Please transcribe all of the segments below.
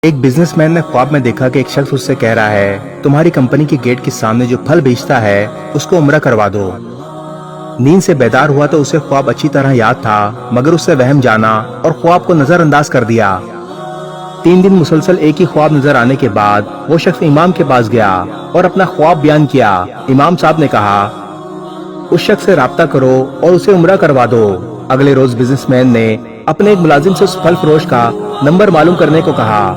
ایک business man نے خواب میں دیکھا کہ ایک شخص اس سے کہہ رہا ہے تمہاری کمپنی کے گیٹ کے سامنے جو پھل بیچتا ہے اس کو عمرہ کروا دو۔ نیند سے بیدار ہوا تو اسے خواب اچھی طرح یاد تھا، مگر اس سے وہم جانا اور خواب کو نظر انداز کر دیا۔ 3 دن مسلسل ایک ہی خواب نظر آنے کے بعد وہ شخص امام کے پاس گیا اور اپنا خواب بیان کیا۔ امام صاحب نے کہا اس شخص سے رابطہ کرو اور اسے عمرہ کروا دو۔ اگلے روز بزنس مین نے اپنے ایک ملازم سے اس پھل فروش کا نمبر معلوم کرنے کو کہا۔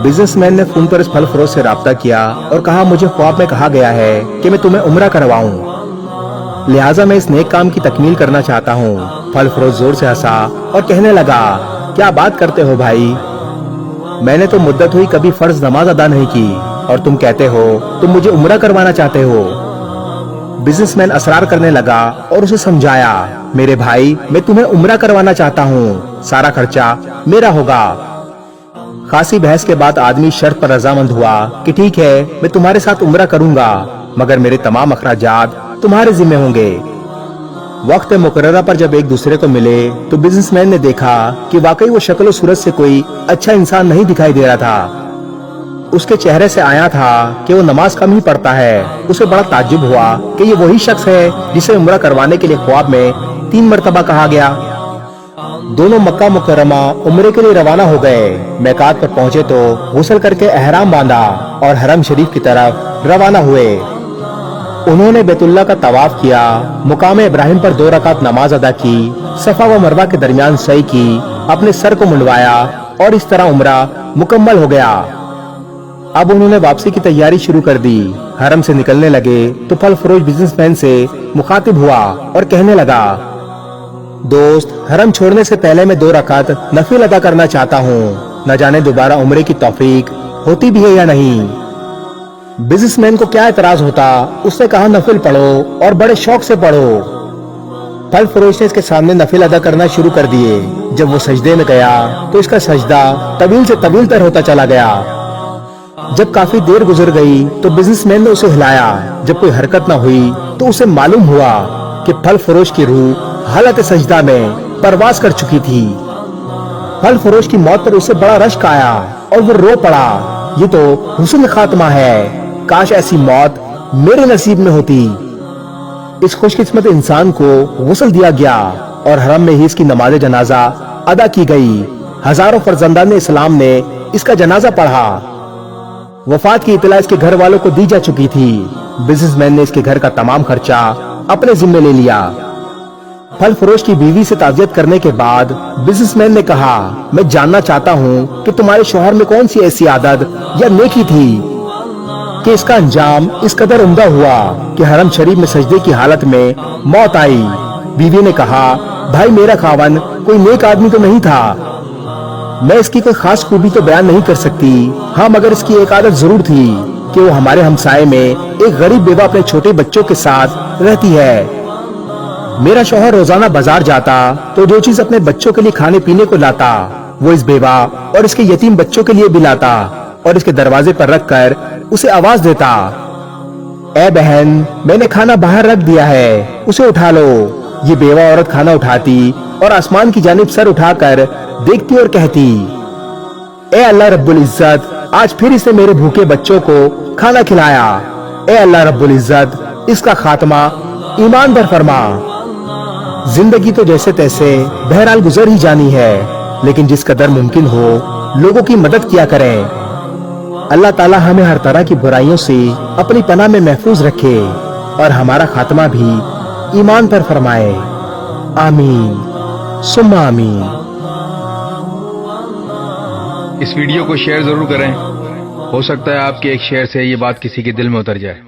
بزنس مین نے فون پر اس پھل فروش سے رابطہ کیا اور کہا مجھے خواب میں کہا گیا ہے کہ میں تمہیں عمرہ کرواؤں، لہٰذا میں اس نیک کام کی تکمیل کرنا چاہتا ہوں۔ پھل فروش زور سے ہنسا اور کہنے لگا کیا بات کرتے ہو بھائی، میں نے تو مدت ہوئی کبھی فرض نماز ادا نہیں کی اور تم کہتے ہو تم مجھے عمرہ کروانا چاہتے ہو۔ بزنس مین اصرار کرنے لگا اور اسے سمجھایا میرے بھائی میں تمہیں عمرہ کروانا چاہتا ہوں، سارا خرچہ میرا ہوگا۔ خاصی بحث کے بعد آدمی شرط پر رضامند ہوا کہ ٹھیک ہے میں تمہارے ساتھ عمرہ کروں گا، مگر میرے تمام اخراجات تمہارے ذمہ ہوں گے۔ وقت مقررہ پر جب ایک دوسرے کو ملے تو بزنس مین نے دیکھا کہ واقعی وہ شکل و صورت سے کوئی اچھا انسان نہیں دکھائی دے رہا تھا۔ اس کے چہرے سے آیا تھا کہ وہ نماز کم ہی پڑھتا ہے۔ اسے بڑا تعجب ہوا کہ یہ وہی شخص ہے جسے عمرہ کروانے کے لیے خواب میں 3 مرتبہ کہا گیا۔ دونوں مکہ مکرمہ عمرے کے لیے روانہ ہو گئے۔ میقات پر پہنچے تو غسل کر کے احرام باندھا اور حرم شریف کی طرف روانہ ہوئے۔ انہوں نے بیت اللہ کا طواف کیا، مقام ابراہیم پر 2 رکعت نماز ادا کی، صفا و مروہ کے درمیان سعی کی، اپنے سر کو منڈوایا اور اس طرح عمرہ مکمل ہو گیا۔ اب انہوں نے واپسی کی تیاری شروع کر دی۔ حرم سے نکلنے لگے تو پھل فروش بزنس مین سے مخاطب ہوا اور کہنے لگا دوست حرم چھوڑنے سے پہلے میں 2 رکعت نفل ادا کرنا چاہتا ہوں، نہ جانے دوبارہ عمرے کی توفیق ہوتی بھی ہے یا نہیں۔ بزنس مین کو کیا اعتراض ہوتا، اس نے کہا نفل پڑھو اور بڑے شوق سے پڑھو۔ پھل فروش نے اس کے سامنے نفل ادا کرنا شروع کر دیے۔ جب وہ سجدے میں گیا تو اس کا سجدہ طویل سے طویل تر ہوتا چلا گیا۔ جب کافی دیر گزر گئی تو بزنس مین نے اسے ہلایا۔ جب کوئی حرکت نہ ہوئی تو اسے معلوم ہوا کہ پھل فروش کی روح حالت سجدہ میں پرواز کر چکی تھی۔ پھل فروش کی موت پر اسے بڑا رشک آیا اور وہ رو پڑا، یہ تو حسن خاتمہ ہے، کاش ایسی موت میرے نصیب میں ہوتی۔ اس خوش قسمت انسان کو غسل دیا گیا اور حرم میں ہی اس کی نماز جنازہ ادا کی گئی۔ ہزاروں فرزندان اسلام نے اس کا جنازہ پڑھا۔ وفات کی اطلاع اس کے گھر والوں کو دی جا چکی تھی۔ بزنس مین نے اس کے گھر کا تمام خرچہ اپنے ذمہ لے لیا۔ پھل فروش کی بیوی سے تعزیت کرنے کے بعد بزنس مین نے کہا میں جاننا چاہتا ہوں کہ تمہارے شوہر میں کون سی ایسی عادت یا نیکی تھی کہ اس کا انجام اس قدر عمدہ ہوا کہ حرم شریف میں سجدے کی حالت میں موت آئی۔ بیوی نے کہا بھائی میرا خاوند کوئی نیک آدمی تو نہیں تھا، میں اس کی کوئی خاص خوبی تو بیان نہیں کر سکتی، ہاں مگر اس کی ایک عادت ضرور تھی کہ وہ ہمارے ہمسائے میں ایک غریب بیوہ اپنے چھوٹے بچوں کے ساتھ رہتی ہے۔ میرا شوہر روزانہ بازار جاتا تو جو چیز اپنے بچوں کے لیے کھانے پینے کو لاتا وہ اس بیوہ اور اس کے یتیم بچوں کے لیے بھی لاتا اور اس کے دروازے پر رکھ کر اسے آواز دیتا اے بہن میں نے کھانا باہر رکھ دیا ہے، اسے اٹھا لو۔ یہ بیوہ عورت کھانا اٹھاتی اور آسمان کی جانب سر اٹھا کر دیکھتی اور کہتی اے اللہ رب العزت آج پھر اس نے میرے بھوکے بچوں کو کھانا کھلایا، اے اللہ رب العزت اس کا خاتمہ ایمان پر فرما۔ زندگی تو جیسے تیسے بہرحال گزر ہی جانی ہے، لیکن جس قدر ممکن ہو لوگوں کی مدد کیا کریں۔ اللہ تعالی ہمیں ہر طرح کی برائیوں سے اپنی پناہ میں محفوظ رکھے اور ہمارا خاتمہ بھی ایمان پر فرمائے، آمین ثم آمین۔ اس ویڈیو کو شیئر ضرور کریں، ہو سکتا ہے آپ کے ایک شیئر سے یہ بات کسی کے دل میں اتر جائے۔